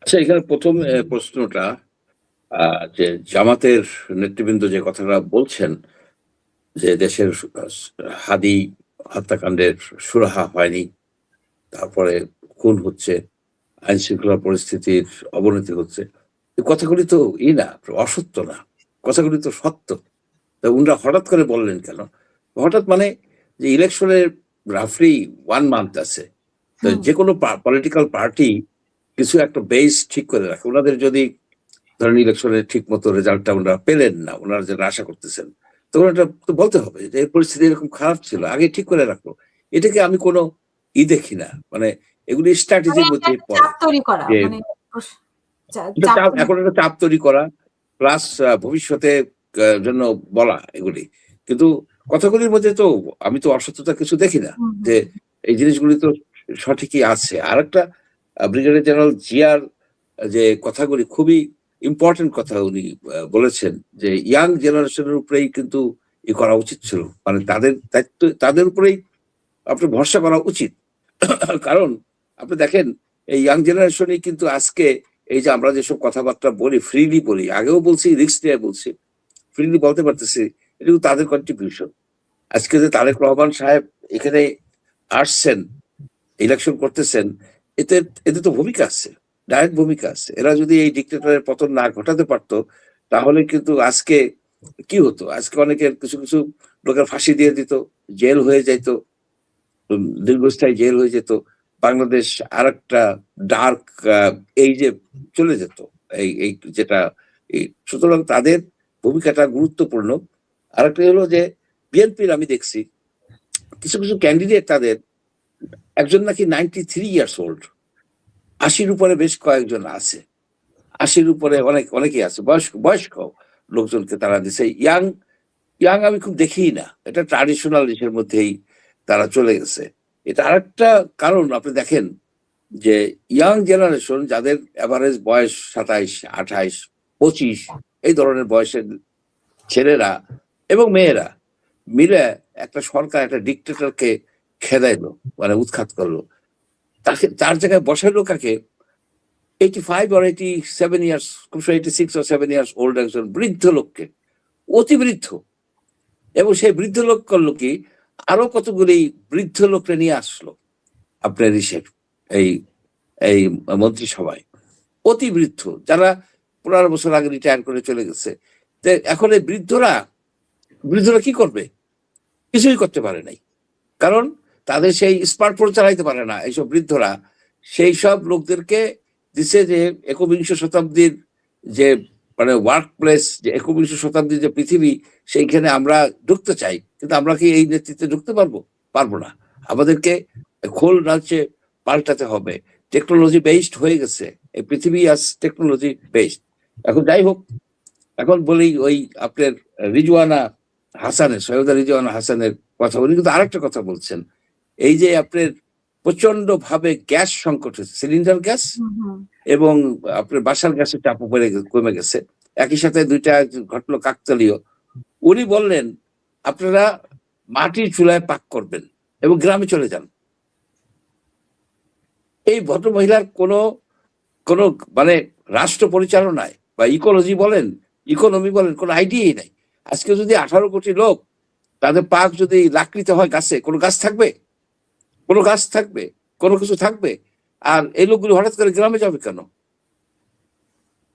আচ্ছা, এখানে প্রথম প্রশ্নটা যে জামাতের নেতৃবৃন্দ যে কথাটা বলছেন যে দেশের হাদি হত্যাকাণ্ডের সুরাহা হয়নি, তারপরে খুন হচ্ছে, আইন শৃঙ্খলা পরিস্থিতির অবনতি হচ্ছে, এই কথাগুলি তো না, অসত্য না, কথাগুলি তো সত্য। তা উনরা হঠাৎ করে বললেন কেন? হঠাৎ মানে যে ইলেকশনের রাফলি 1 মান্থ আছে, তো যে কোনো পলিটিক্যাল পার্টি কিছু একটা বেস ঠিক করে রাখে। ওনাদের যদি ধরেন ইলেকশনে ঠিক মতো রেজাল্টটা ওনারা পেলেন না, ওনারা যেটা আশা করতেছেন, তখন এটা তো বলতে হবে যে এই পরিস্থিতি এরকম খারাপ ছিল, আগে ঠিক করে রাখলো। এটাকে আমি কোনো দেখি না, মানে এগুলি স্ট্র্যাটেজির মধ্যে পড়ে যে এখন একটা চাপ তৈরি করা, প্লাস ভবিষ্যতে জন্য বলা এগুলি। কিন্তু কথাগুলির মধ্যে তো আমি তো অসত্যতা কিছু দেখি না, যে এই জিনিসগুলি তো সঠিকই আছে। আর একটা ব্রিগেডিয়ার জেনারেল জিয়ার যে কথাগুলি খুবই ইম্পর্টেন্ট কথা উনি বলেছেন, যে ইয়াং জেনারেশনের উপরেই কিন্তু করা উচিত ছিল, মানে তাদের দায়িত্ব, তাদের উপরেই আপনার ভরসা করা উচিত। কারণ আপনি দেখেন এই ইয়াং জেনারেশনই কিন্তু আজকে এই যে আমরা যেসব কথাবার্তা বলি, ফ্রিলি বলি, আগেও বলছি, রিস্ক নিয়ে বলছি, ফ্রিলি বলতে পারতেছি, এটা কিন্তু তাদের কন্ট্রিবিউশন। আজকে যে তারেক রহমান সাহেব এখানে আসছেন, ইলেকশন করতেছেন, এতে এতে তো ভূমিকা আছে, ডাইরেক্ট ভূমিকা আছে। এরা যদি এই ডিক্টেটরের পতন না ঘটাতে পারতো, তাহলে কিন্তু আজকে কি হতো, আজকে অনেকের কিছু কিছু লোকের ফাঁসি দিয়ে দিত, জেল হয়ে যাইতো, দীর্ঘস্থায়ী জেল হয়ে যেত, বাংলাদেশ আর একটা ডার্ক এই যে চলে যেত, এই এই যেটা সুতরাং তাদের ভূমিকাটা গুরুত্বপূর্ণ। আরেকটা হলো যে বিএনপির আমি দেখছি কিছু কিছু ক্যান্ডিডেট, তাদের একজন নাকি 93 ইয়ার্স ওল্ড, 80-র উপরে বেশ কয়েকজন আছে, 80-র উপরে অনেকেই আছে, বয়স্ক লোকজনকে তারা দিছে। ইয়াং ইয়াং আমি খুব দেখিই না, এটা ট্রাডিশনাল দেশের মধ্যেই তারা চলে গেছে। এটা আরেকটা কারণ, আপনি দেখেন যে ইয়াং জেনারেশন যাদের এভারেজ বয়স 27, 28, 25 এই ধরনের বয়সের ছেলেরা এবং মেয়েরা মিলে একটা সরকার, একটা ডিক্টেটরকে খেদাইলো, মানে উৎখাত করলো। তাকে তার জায়গায় বসাইলো কাকে? 85 or 87 years, 86 or 7 years old একজন বৃদ্ধ লোককে, অতি বৃদ্ধ। এবং সেই বৃদ্ধ লোক করলো কি, আরো কতগুলি বৃদ্ধ লোককে নিয়ে আসলো আপনার এই এই মন্ত্রিসভায়, অতি বৃদ্ধ, যারা 15 বছর আগে রিটায়ার করে চলে গেছে। এখন এই বৃদ্ধরা কি করবে? কিছুই করতে পারে নাই, কারণ তাদের সেই স্মার্টফোন চালাইতে পারে না এইসব বৃদ্ধরা। সেই সব লোকদেরকে দিচ্ছে যে একবিংশ শতাব্দীর যে মানে ওয়ার্ক প্লেস, যে একবিংশ শতাব্দীর যে পৃথিবী, সেইখানে আমরা ঢুকতে চাই, কিন্তু আমরা কি এই নেতৃত্বে ঢুকতে পারবো না। আমাদেরকে খোল রাজ্যে পাল্টাতে হবে, টেকনোলজি বেসড হয়ে গেছে এই পৃথিবী, আজ টেকনোলজি বেসড। এখন যাই হোক, এখন বলি ওই আপনার রিজওয়ানা হাসানের, সৈয়দা রিজওয়ানা হাসানের কথা, উনি কিন্তু আরেকটা কথা বলছেন, এই যে আপনার প্রচন্ড ভাবে গ্যাস সংকট হয়েছে, সিলিন্ডার গ্যাস এবং আপনার বাসার গ্যাসের চাপ উপরে কমে গেছে, একই সাথে দুইটা ঘটলো কাকতালীয়। উনি বললেন আপনারা মাটির চুলায় পাক করবেন এবং গ্রামে চলে যান। এই ভদ্র মহিলার কোনো মানে রাষ্ট্র পরিচালনায় বা ইকোলজি বলেন, ইকোনমি বলেন, কোনো আইডিয়াই নাই। আজকে যদি 18 কোটি লোক, তাদের পাক যদি লাকড়িতে হয় গাছে, কোনো গাছ থাকবে? কোনো গাছ থাকবে? কোনো কিছু থাকবে? আর এই লোকগুলো হঠাৎ করে গ্রামে যাবে কেন?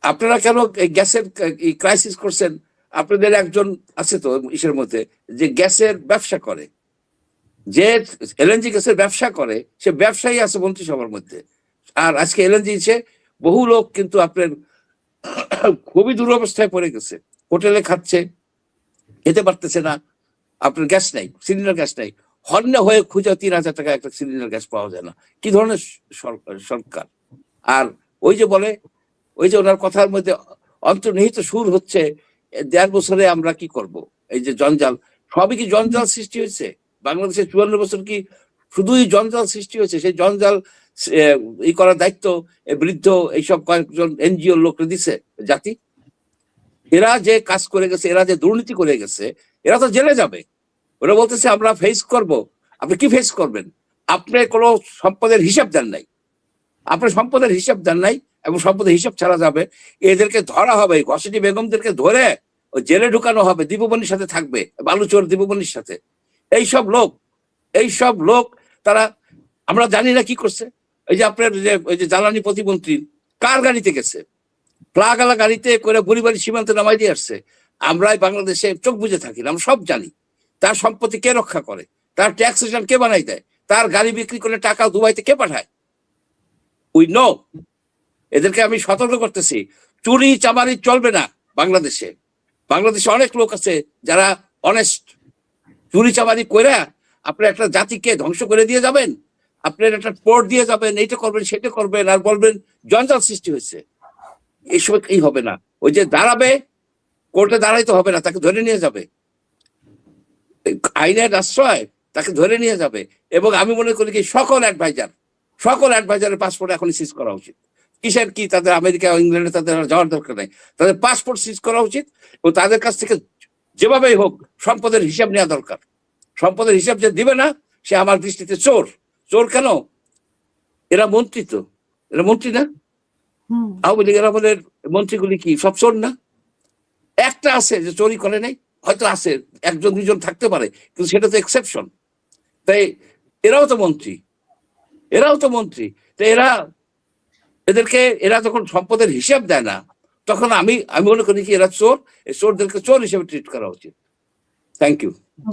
আপনারা কেন গ্যাসের ক্রাইসিস করছেন? আপনাদের একজন আছে তো ইসের মধ্যে, যে গ্যাসের ব্যবসা করে, যে এলএনজি গ্যাসের ব্যবসা করে, সে ব্যবসায়ী আছে মন্ত্রিসভার মধ্যে। আর আজকে এলএনজি বহু লোক কিন্তু আপনার খুবই দুরবস্থায় পড়ে গেছে, হোটেলে খাচ্ছে, খেতে পারতেছে না, আপনার গ্যাস নাই, সিলিন্ডার গ্যাস নাই, হন্যে হয়ে খুঁজে 3000 টাকা একটা সিলিন্ডার গ্যাস পাওয়া যায় না। কি ধরনের সরকার! আর ওই যে বলে, ওই যে ওনার কথার মধ্যে অন্তর্নিহিত সুর হচ্ছে 1.5 বছরে আমরা কি করব, এই যে জঞ্জাল, সবই কি জঞ্জাল সৃষ্টি হয়েছে? বাংলাদেশে 54 বছর কি শুধুই জঞ্জাল সৃষ্টি হয়েছে? সেই জঞ্জাল করার দায়িত্ব বৃদ্ধ এইসব কয়েকজন এনজিও লোককে দিছে জাতি। এরা যে কাজ করে গেছে, এরা যে দুর্নীতি করে গেছে, এরা তো জেলে যাবে। ওরা বলতেছে আমরা ফেস করব। আপনি কি ফেস করবেন? আপনি কোনো সম্পদের হিসাব দেন নাই, আপনার সম্পদের হিসাব দেন নাই, এবং সম্পদের হিসাব ছাড়া যাবে, এদেরকে ধরা হবে, ঘসেটি বেগমদেরকে ধরে ওই জেলে ঢুকানো হবে, দীপমণির সাথে থাকবে, বালুচর দীপমণির সাথে। এইসব লোক তারা, আমরা জানি না কি করছে। এই যে আপনার যে ওই যে জ্বালানি প্রতিমন্ত্রী কার গাড়িতে গেছে, প্লাগালা গাড়িতে করে বুড়িবাড়ি সীমান্তে নামাই দিয়ে আসছে। আমরাই বাংলাদেশে চোখ বুঝে থাকি না, আমরা সব জানি। তার সম্পত্তি কে রক্ষা করে, তার ট্যাক্স রিটার্ন কে বানাই দেয়, তার গাড়ি বিক্রি করে টাকা দুবাইতে কে পাঠায়, উই নো। এদেরকে আমি সতর্ক করতেছি, চুরি চামারি চলবে না বাংলাদেশে। বাংলাদেশে অনেক লোক আছে যারা অনেস্ট। চুরি চামারি করে আপনি একটা জাতিকে ধ্বংস করে দিয়ে যাবেন, আপনার একটা পোর্ট দিয়ে যাবেন, এইটা করবেন সেটা করবেন, আর বলবেন জঞ্জাল সৃষ্টি হয়েছে। এইসব এই হবে না। ওই যে দাঁড়াবে, কোর্টে দাঁড়াইতে হবে না, তাকে ধরে নিয়ে যাবে, আইনের আশ্রয় তাকে ধরে নিয়ে যাবে। এবং আমি মনে করি কি সকল অ্যাডভাইজারের পাসপোর্ট এখন সিজ করা উচিত। কিসের কি তাদের আমেরিকা ইংল্যান্ডে তাদের যাওয়ার দরকার নেই, তাদের পাসপোর্ট সিজ করা উচিত ও তাদের কাছ থেকে যেভাবেই হোক সম্পদের হিসাব নেওয়া দরকার। সম্পদের হিসাব যে দিবে না সে আমার দৃষ্টিতে চোর। চোর কেন? এরা মন্ত্রী, তো এরা মন্ত্রী না? আওয়ামী লীগের আমলের মন্ত্রীগুলি কি সব চোর না? একটা আছে যে চুরি করে নাই, হয়তো আছে, একজন দুজন থাকতে পারে, কিন্তু সেটা তো এক্সেপশন। তাই এরাও তো মন্ত্রী। তো এরা যখন সম্পদের হিসাব দেয় না, তখন আমি মনে করি কি এরা চোর, এই চোরদেরকে চোর হিসেবে ট্রিট করা উচিত। Thank you.